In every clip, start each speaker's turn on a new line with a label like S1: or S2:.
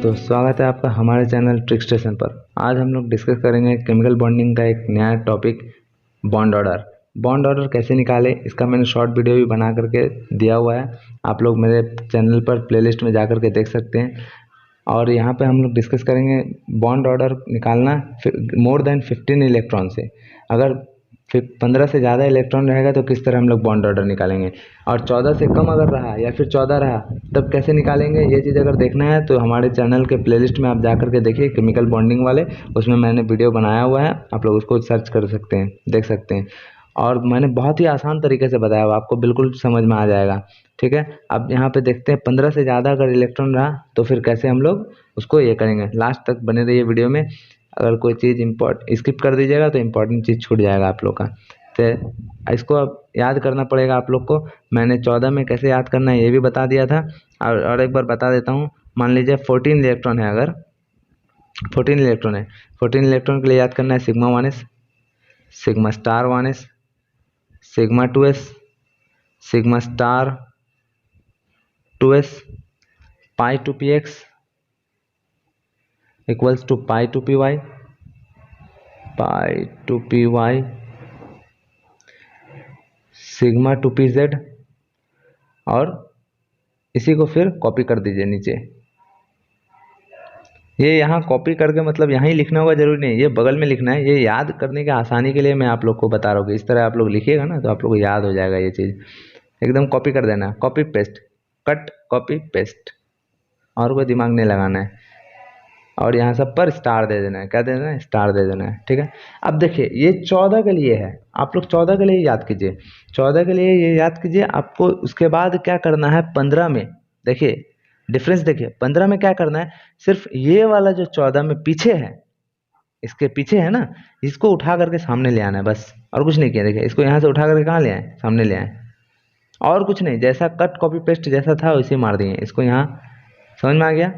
S1: दोस्तों, स्वागत है आपका हमारे चैनल ट्रिक स्टेशन पर। आज हम लोग डिस्कस करेंगे केमिकल बॉन्डिंग का एक नया topic, bond order. Bond order कैसे निकाले, इसका मैंने शॉर्ट वीडियो भी बना करके दिया हुआ है। आप लोग मेरे चैनल पर प्लेलिस्ट में जा करके देख सकते हैं। और यहाँ पे हम लोग डिस्कस करेंगे बॉन्ड ऑर्डर निकालना मोर देन 15 इलेक्ट्रॉन से। अगर 15 से ज़्यादा इलेक्ट्रॉन रहेगा तो किस तरह हम लोग बॉन्ड ऑर्डर निकालेंगे, और 14 से कम अगर रहा या फिर 14 रहा तब कैसे निकालेंगे। ये चीज़ अगर देखना है तो हमारे चैनल के प्लेलिस्ट में आप जा करके देखिए, केमिकल बॉन्डिंग वाले, उसमें मैंने वीडियो बनाया हुआ है। आप लोग उसको सर्च कर सकते हैं, देख सकते हैं। और मैंने बहुत ही आसान तरीके से बताया हुआ, आपको बिल्कुल समझ में आ जाएगा। ठीक है, अब यहाँ पे देखते हैं 15 से ज़्यादा अगर इलेक्ट्रॉन रहा तो फिर कैसे हम लोग उसको ये करेंगे। लास्ट तक बने रहिए वीडियो में। अगर कोई चीज़ स्किप कर दीजिएगा तो इम्पोर्टेंट चीज़ छूट जाएगा आप लोग का। तो इसको अब याद करना पड़ेगा आप लोग को। मैंने 14 में कैसे याद करना है ये भी बता दिया था, और एक बार बता देता हूँ। मान लीजिए 14 इलेक्ट्रॉन है, अगर 14 इलेक्ट्रॉन है, 14 इलेक्ट्रॉन के लिए याद करना है sigma 1s, sigma star 1s, sigma 2s, sigma star 2s, pi 2px equals to pi 2py, pi 2py, sigma 2pz, और इसी को फिर कॉपी कर दीजिए नीचे। ये यहाँ कॉपी करके मतलब यहाँ ही लिखना होगा, जरूरी नहीं ये बगल में लिखना है। ये याद करने के आसानी के लिए मैं आप लोग को बता रहा हूँ कि इस तरह आप लोग लिखिएगा ना तो आप लोग को याद हो जाएगा। ये चीज़ एकदम कॉपी कर देना, copy paste, cut copy paste, और कोई दिमाग नहीं लगाना है। और यहाँ सब पर स्टार दे देना है। क्या दे देना है? स्टार दे देना है। ठीक है, अब देखिए ये 14 के लिए है, आप लोग 14 के लिए याद कीजिए, 14 के लिए ये याद कीजिए। आपको उसके बाद क्या करना है 15 में, देखिए डिफरेंस देखिए। 15 में क्या करना है, सिर्फ ये वाला जो 14 में पीछे है, इसके पीछे है ना, इसको उठा करके सामने ले आना है बस, और कुछ नहीं किया। देखिए इसको यहाँ से उठा करके कहाँ ले आए, सामने ले आए, और कुछ नहीं। जैसा कट कॉपी पेस्ट जैसा था वैसे मार दिए इसको यहाँ। समझ में आ गया?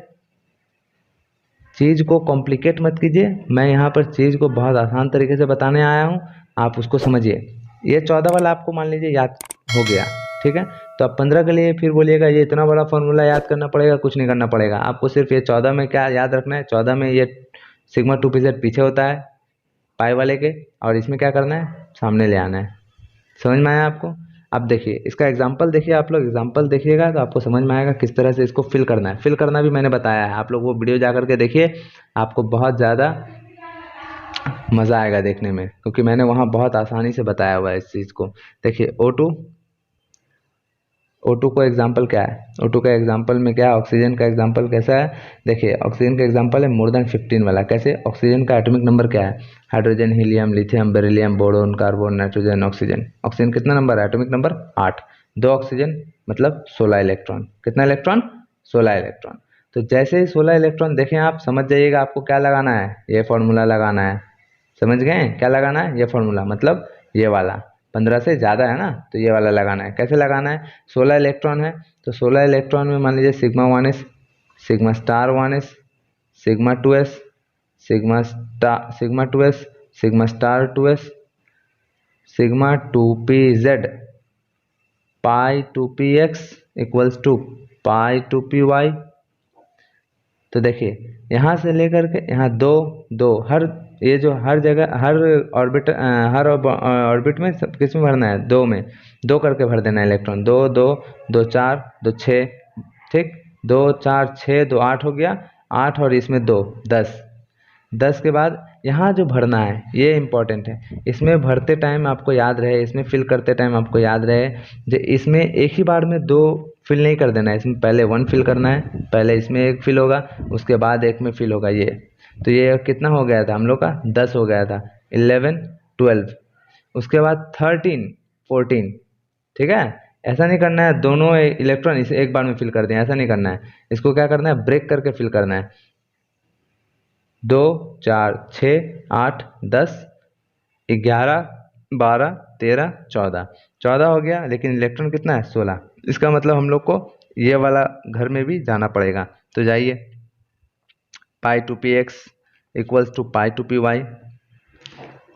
S1: चीज़ को कॉम्प्लिकेट मत कीजिए, मैं यहाँ पर चीज़ को बहुत आसान तरीके से बताने आया हूँ, आप उसको समझिए। ये 14 वाला आपको मान लीजिए याद हो गया, ठीक है। तो अब 15 के लिए फिर बोलिएगा ये इतना बड़ा फॉर्मूला याद करना पड़ेगा, कुछ नहीं करना पड़ेगा आपको। सिर्फ ये 14 में क्या याद रखना है, 14 में ये सिग्मा 2pz पीछे होता है पाई वाले के, और इसमें क्या करना है, सामने ले आना है। समझ में आया आपको? अब देखिए इसका एग्जाम्पल देखिए, आप लोग एग्जाम्पल देखिएगा तो आपको समझ में आएगा किस तरह से इसको फिल करना है। फिल करना भी मैंने बताया है, आप लोग वो वीडियो जा करके देखिए, आपको बहुत ज़्यादा मज़ा आएगा देखने में, क्योंकि मैंने वहाँ बहुत आसानी से बताया हुआ है इस चीज़ को। देखिए O2 को एग्जाम्पल क्या है, O2 का एग्जाम्पल में क्या है, ऑक्सीजन का एग्जाम्पल कैसा है। देखिए ऑक्सीजन का एग्जाम्पल है मोर देन 15 वाला। कैसे? ऑक्सीजन का एटॉमिक नंबर क्या है, hydrogen, helium, lithium, beryllium, boron, carbon, nitrogen, oxygen. Oxygen कितना नंबर है, एटॉमिक नंबर 8। 2 ऑक्सीजन मतलब 16 इलेक्ट्रॉन। कितना इलेक्ट्रॉन? 16 इलेक्ट्रॉन। तो जैसे ही 16 इलेक्ट्रॉन देखें आप, समझ जाइएगा आपको क्या लगाना है, ये फॉर्मूला लगाना है। समझ गए क्या लगाना है? ये फॉर्मूला मतलब ये वाला। 15 से ज़्यादा है ना तो ये वाला लगाना है। कैसे लगाना है, 16 इलेक्ट्रॉन है तो 16 इलेक्ट्रॉन में मान लीजिए sigma 1s, sigma star 1s, sigma 2s, sigma 2s, sigma star 2s, sigma 2pz, pi 2px equals to pi 2py। तो देखिए यहाँ से लेकर के यहाँ दो दो, हर ये जो हर जगह हर ऑर्बिट में किस में भरना है, दो में, दो करके भर देना है इलेक्ट्रॉन। दो दो दो 4 2 6, ठीक, 2 4 6 2 8 हो गया, 8 और इसमें 2 10। 10 के बाद यहाँ जो भरना है ये इम्पोर्टेंट है, इसमें भरते टाइम आपको याद रहे, इसमें फिल करते टाइम आपको याद रहे, जो इसमें एक ही बार में 2 फिल नहीं कर देना है। इसमें पहले 1 फिल करना है, पहले इसमें 1 फिल होगा, उसके बाद 1 में फिल होगा ये। तो ये कितना हो गया था हम लोग का, 10 हो गया था, 11 12, उसके बाद 13 14। ठीक है, ऐसा नहीं करना है दोनों इलेक्ट्रॉन इसे एक बार में फिल कर दें, ऐसा नहीं करना है। इसको क्या करना है, ब्रेक करके फिल करना है। 2 4 6 8 10 11 12 13 14, 14 हो गया, लेकिन इलेक्ट्रॉन कितना है, 16। इसका मतलब हम लोग को ये वाला घर में भी जाना पड़ेगा। तो जाइए, पाई 2px equals to pi 2py।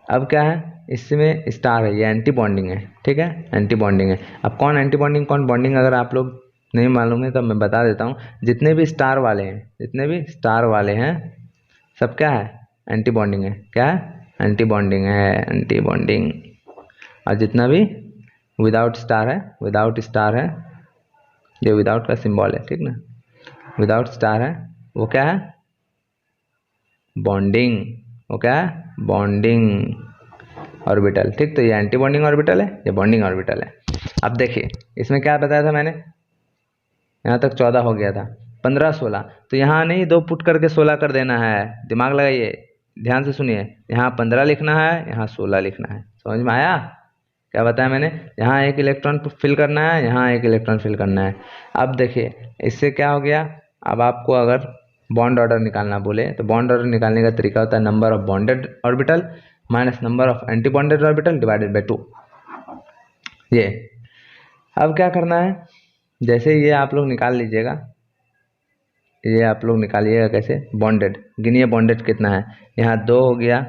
S1: अब क्या है, इसमें स्टार है, ये एंटी बॉन्डिंग है। ठीक है, एंटी बॉन्डिंग है। अब कौन एंटी बॉन्डिंग कौन बॉन्डिंग, अगर आप लोग नहीं मालूम है तो मैं बता देता हूँ। जितने भी स्टार वाले हैं, जितने भी स्टार वाले हैं सब क्या है, एंटी बॉन्डिंग है। क्या है, एंटी बॉन्डिंग है, एंटी बॉन्डिंग। और जितना भी विदाउट स्टार है, विदाउट स्टार है, ये विदाउट का सिंबल है, ठीक ना, विदाउट स्टार है, वो क्या है, बॉन्डिंग। वो क्या है, बॉन्डिंग ऑर्बिटल। ठीक, तो ये एंटी बॉन्डिंग ऑर्बिटल है, ये बॉन्डिंग ऑर्बिटल है। अब देखिए इसमें क्या बताया था मैंने, यहाँ तक 14 हो गया था, 15 16, तो यहाँ नहीं 2 पुट करके 16 कर देना है, दिमाग लगाइए, ध्यान से सुनिए। यहाँ 15 लिखना है, यहाँ 16 लिखना है। समझ में आया क्या बताया मैंने, यहाँ एक इलेक्ट्रॉन फिल करना है, यहाँ एक इलेक्ट्रॉन फिल करना है। अब देखिए इससे क्या हो गया, अब आपको अगर बॉन्ड ऑर्डर निकालना बोले तो बॉन्ड ऑर्डर निकालने का तरीका होता है number of bonded orbital minus number of anti bonded orbital divided by 2। ये अब क्या करना है, जैसे ये आप लोग निकाल लीजिएगा, ये आप लोग निकालिएगा कैसे, बॉन्डेड गिनिए, बॉन्डेड कितना है, यहाँ 2 हो गया,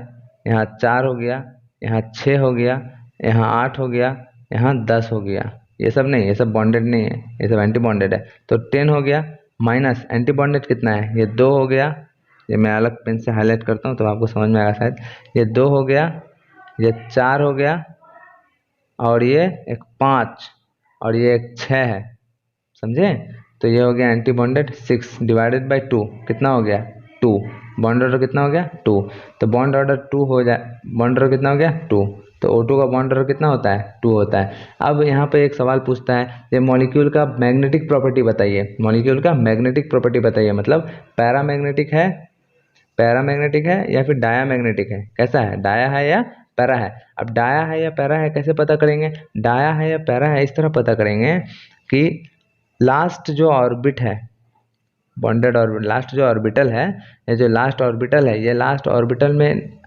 S1: यहाँ 4 हो गया, यहाँ 6 हो गया, यहाँ 8 हो गया, यहाँ 10 हो गया। ये सब नहीं, ये सब बॉन्डेड नहीं है, ये सब एंटी बॉन्डेड है। तो 10 हो गया, माइनस एंटी बॉन्डेड कितना है, ये 2 हो गया, ये मैं अलग पेन से हाईलाइट करता हूँ तो आपको समझ में आएगा शायद। ये 2 हो गया, ये 4 हो गया, और ये एक 5, और ये एक 6 है, समझे। तो ये हो गया एंटी बॉन्डेड 6 डिवाइडेड बाय 2, कितना हो गया 2, बॉन्ड ऑर्डर कितना हो गया 2। तो बॉन्ड ऑर्डर 2 हो जाए, बॉन्ड ऑर्डर कितना हो गया 2, तो O2 का बॉन्ड ऑर्डर कितना होता है 2 होता है। अब यहाँ पे एक सवाल पूछता है, ये मॉलिक्यूल का मैग्नेटिक प्रॉपर्टी बताइए, मॉलिक्यूल का मैग्नेटिक प्रॉपर्टी बताइए, मतलब पैरामैग्नेटिक है, पैरामैग्नेटिक है या फिर डायामैग्नेटिक है, कैसा है, डाया है या पैरा है। अब डाया है या पैरा है कैसे पता करेंगे, डाया है या पैरा है इस तरह पता करेंगे कि लास्ट जो ऑर्बिट है, बॉन्डेड ऑर्बिट, लास्ट जो ऑर्बिटल है, ये जो लास्ट ऑर्बिटल है, ये लास्ट ऑर्बिटल में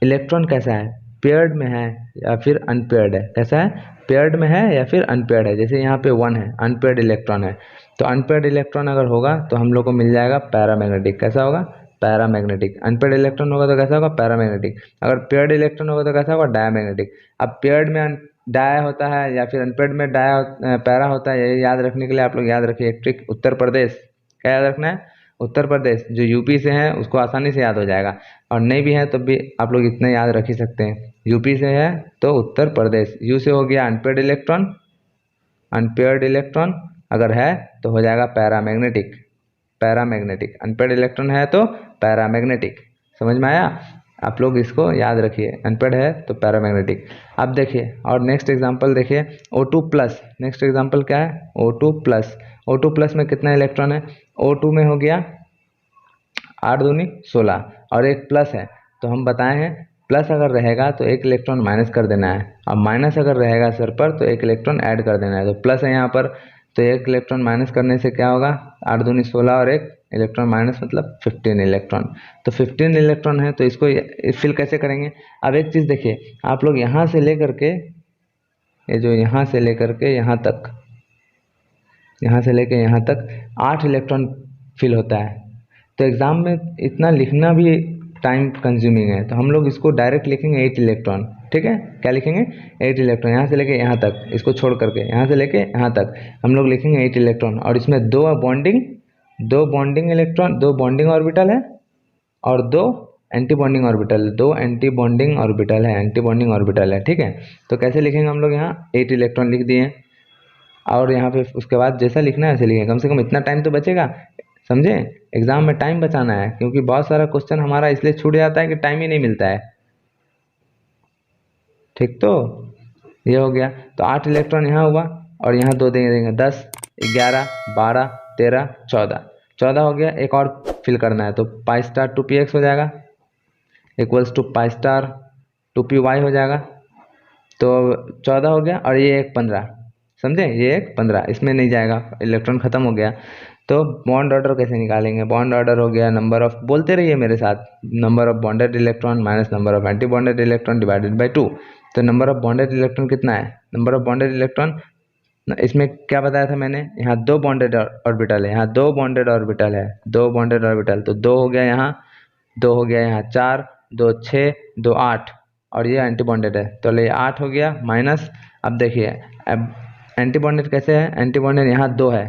S1: इलेक्ट्रॉन कैसा है, पेयर्ड में है या फिर अनपेयर्ड है, कैसा है, पेयर्ड में है या फिर अनपेयर्ड है। जैसे यहाँ पे 1 है, अनपेयर्ड इलेक्ट्रॉन है, तो अनपेयर्ड इलेक्ट्रॉन अगर होगा तो हम लोग को मिल जाएगा पैरामैग्नेटिक, कैसा होगा, पैरामैग्नेटिक। अनपेयर्ड इलेक्ट्रॉन होगा तो कैसा होगा, पैरामैग्नेटिक। अगर पेयर्ड इलेक्ट्रॉन होगा तो कैसा होगा, डायामैग्नेटिक। अब पेयर्ड में डाया होता है या फिर अनपेयर्ड में डाया पैरा होता है, ये याद रखने के लिए आप लोग याद रखिए एक ट्रिक, उत्तर प्रदेश, क्या याद रखना है, उत्तर प्रदेश, जो यूपी से है उसको आसानी से याद हो जाएगा, और नहीं भी है तो भी आप लोग इतना याद रख ही सकते हैं, यूपी से है तो उत्तर प्रदेश। यू से हो गया अनपेयर्ड इलेक्ट्रॉन, अनपेयर्ड इलेक्ट्रॉन अगर है तो हो जाएगा पैरामैग्नेटिक, पैरामैग्नेटिक, अनपेयर्ड इलेक्ट्रॉन है तो पैरामैग्नेटिक। समझ में आया, आप लोग इसको याद रखिए, अनपेयर्ड है तो पैरामैग्नेटिक। अब देखिए और नेक्स्ट एग्जांपल देखिए, O2 प्लस, नेक्स्ट एग्जांपल क्या है, O2 प्लस। O2 प्लस में कितना इलेक्ट्रॉन है, O2 में हो गया 8 दूनी 16 और एक प्लस है, तो हम बताए हैं प्लस अगर रहेगा तो एक इलेक्ट्रॉन माइनस कर देना है, और माइनस अगर रहेगा सर पर तो एक इलेक्ट्रॉन ऐड कर देना है। तो प्लस है यहाँ पर, तो एक इलेक्ट्रॉन माइनस करने से क्या होगा, 8 दूनी 16 और एक इलेक्ट्रॉन माइनस मतलब 15 इलेक्ट्रॉन। तो 15 इलेक्ट्रॉन है, तो इसको फिल कैसे करेंगे। अब एक चीज़ देखिए, आप लोग यहाँ से लेकर के, ये जो यहाँ से लेकर के यहाँ तक, यहाँ से लेकर यहाँ तक 8 इलेक्ट्रॉन फिल होता है। तो एग्ज़ाम में इतना लिखना भी टाइम कंज्यूमिंग है, तो हम लोग इसको डायरेक्ट लिखेंगे 8 इलेक्ट्रॉन, ठीक है, क्या लिखेंगे 8 इलेक्ट्रॉन, यहाँ से लेके यहाँ तक, इसको छोड़ करके यहाँ से लेके यहाँ तक हम लोग लिखेंगे 8 इलेक्ट्रॉन, और इसमें 2 बॉन्डिंग इलेक्ट्रॉन, 2 बॉन्डिंग ऑर्बिटल है और 2 anti bonding orbital, 2 anti bonding orbital है, एंटी बॉन्डिंग ऑर्बिटल है, ठीक है। तो कैसे लिखेंगे हम लोग, यहाँ 8 इलेक्ट्रॉन लिख दिए, और यहाँ पे उसके बाद जैसा लिखना है ऐसे लिखें, कम से कम इतना टाइम तो बचेगा, समझे, एग्जाम में टाइम बचाना है, क्योंकि बहुत सारा क्वेश्चन हमारा इसलिए छूट जाता है कि टाइम ही नहीं मिलता है, ठीक। तो ये हो गया, तो 8 इलेक्ट्रॉन यहाँ हुआ, और यहाँ 2 देंगे 10 11 12 13 14 हो गया। एक और फिल करना है, तो पाई स्टार 2px हो जाएगा equals to pi star 2py हो जाएगा। तो 14 हो गया, और ये एक 15, समझे, ये एक 15 इसमें नहीं जाएगा, इलेक्ट्रॉन खत्म हो गया। तो बॉन्ड ऑर्डर कैसे निकालेंगे, बॉन्ड ऑर्डर हो गया नंबर ऑफ, बोलते रहिए मेरे साथ, number of bonded electron minus number of anti bonded electron divided by 2। तो नंबर ऑफ बॉन्डेड इलेक्ट्रॉन कितना है, नंबर ऑफ बॉन्डेड इलेक्ट्रॉन, इसमें क्या बताया था मैंने, यहाँ 2 बॉन्डेड ऑर्बिटल है, यहाँ 2 बॉन्डेड ऑर्बिटल है, 2 बॉन्डेड ऑर्बिटल, तो 2 हो गया यहाँ, 2 हो गया यहाँ 4, 2 6, 2 8, और ये एंटी बॉन्डेड है, तो ये 8 हो गया माइनस। अब देखिए, अब एंटी बॉन्डेड कैसे है? एंटी बॉन्डेड यहाँ 2 है,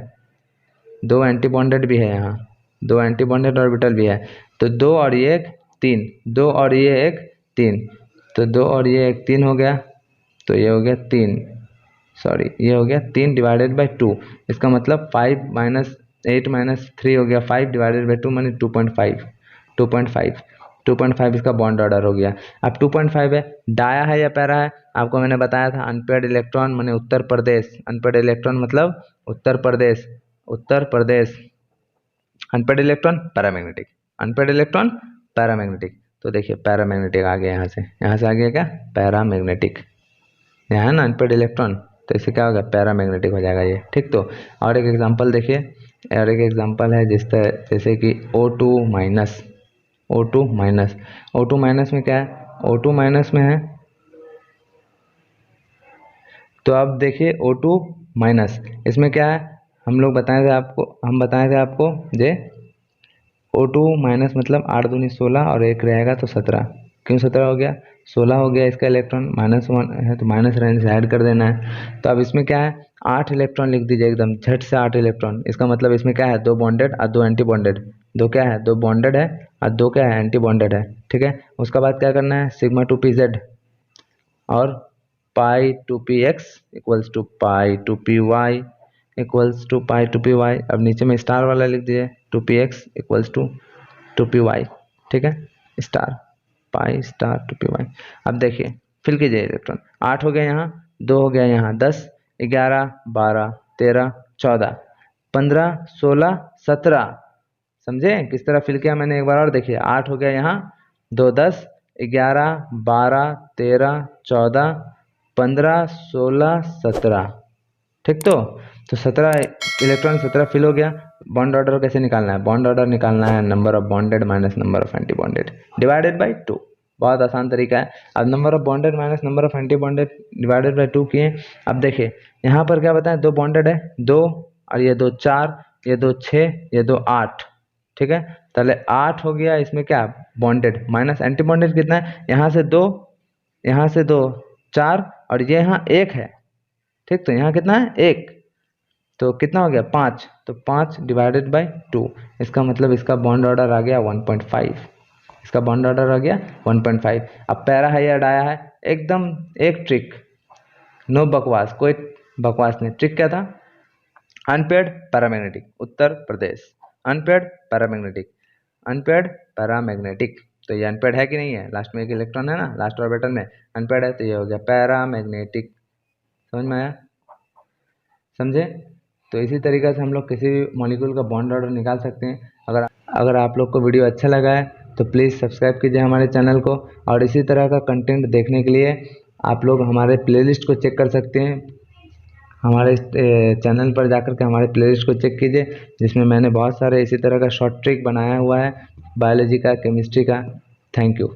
S1: 2 एंटी बॉन्डेड भी है, यहाँ 2 एंटी बॉन्डेड ऑर्बिटल भी है। तो 2 और ये 1 3, 2 और ये 1 3, तो 2 और ये 1 3 हो गया, तो ये हो गया 3, सॉरी ये हो गया 3 डिवाइडेड बाई 2। इसका मतलब 5 माइनस 8 माइनस 3 हो गया 5 डिवाइडेड बाई 2 मानी 2.5, 2.5, 2.5 इसका बॉन्ड ऑर्डर हो गया। अब 2.5 है, डाया है या पैरा है? आपको मैंने बताया था अनपेयर्ड इलेक्ट्रॉन माने उत्तर प्रदेश, अनपेयर्ड इलेक्ट्रॉन मतलब Uttar Pradesh, Uttar Pradesh. Unpaired electron paramagnetic, unpaired electron paramagnetic. तो देखिए पैरामैग्नेटिक आ गया, यहाँ से आ गया क्या? पैरामैग्नेटिक। यहाँ है ना अनपेयर्ड इलेक्ट्रॉन, तो इससे क्या होगा? पैरामैग्नेटिक हो जाएगा ये, ठीक। तो और एक एग्जांपल देखिए, और एक एग्जांपल है जैसे कि O2 minus, O2 minus, O2 minus में क्या है? O2 माइनस में है, तो अब देखिए O2 माइनस, इसमें क्या है? हम बताए थे आपको जे O2 माइनस मतलब 8 दूनी 16 और 1 रहेगा तो 17। क्यों 17 हो गया? 16 हो गया इसका इलेक्ट्रॉन, -1 है तो माइनस रहने से ऐड कर देना है। तो अब इसमें क्या है? 8 इलेक्ट्रॉन लिख दीजिए एकदम झट से, 8 इलेक्ट्रॉन। इसका मतलब इसमें क्या है? 2 बॉन्डेड और 2 एंटी बॉन्डेड। 2 क्या है? 2 बॉन्डेड है और 2 क्या है? एंटी बॉन्डेड है, ठीक है। उसके बाद क्या करना है? सिग्मा 2pz और pi 2px equals to pi 2py equals to pi 2py। अब नीचे में स्टार वाला लिख दीजिए 2px इक्वल्स टू 2py, ठीक है, स्टार पाई स्टार 2py। अब देखिए फिल कीजिए इलेक्ट्रॉन, 8 हो गया यहाँ, 2 हो गया यहाँ, 10 11 12 13 14 15 16 17। समझे किस तरह फिल किया मैंने? एक बार और देखिए, 8 हो गया यहाँ, 2 10 11 12 13 14 15 16 17, ठीक। तो 17 इलेक्ट्रॉन 17 फिल हो गया। बॉन्ड ऑर्डर कैसे निकालना है? बॉन्ड ऑर्डर निकालना है number of bonded minus number of anti bonded divided by 2। बहुत आसान तरीका है। अब number of bonded minus number of anti bonded divided by 2 किए। अब देखिए यहाँ पर क्या बताएं? 2 बॉन्डेड है, 2 और ये 2 4, ये 2 6, ये 2 8, ठीक है। पहले 8 हो गया, इसमें क्या? बॉन्डेड माइनस एंटी बॉन्डेड कितना है? यहाँ से 2, यहाँ से 2 4 और ये यहाँ 1 है, ठीक। तो यहाँ कितना है? 1, तो कितना हो गया? 5, तो 5 डिवाइडेड बाई 2। इसका मतलब इसका बॉन्ड ऑर्डर आ गया 1.5, इसका बॉन्ड ऑर्डर आ गया 1.5। अब पैरा है या डाया है? एकदम एक ट्रिक, नो बकवास, कोई बकवास नहीं। ट्रिक क्या था? अनपेयर्ड पैरामैग्नेटिक, उत्तर Pradesh, unpaired paramagnetic, unpaired paramagnetic. तो ये अनपेयर्ड है कि नहीं है? लास्ट में एक इलेक्ट्रॉन है ना, लास्ट ऑर्बिटल में अनपेयर्ड है, तो ये हो गया पैरामैग्नेटिक। समझ में आया? समझे? तो इसी तरीके से हम लोग किसी भी मॉलिक्यूल का बॉन्ड ऑर्डर निकाल सकते हैं। अगर आप लोग को वीडियो अच्छा लगा है तो प्लीज़ सब्सक्राइब कीजिए हमारे चैनल को, और इसी तरह का कंटेंट देखने के लिए आप लोग हमारे प्लेलिस्ट को चेक कर सकते हैं। हमारे चैनल पर जाकर के हमारे प्लेलिस्ट को चेक कीजिए, जिसमें मैंने बहुत सारे इसी तरह का शॉर्ट ट्रिक बनाया हुआ है बायोलॉजी का, केमिस्ट्री का। Thank you.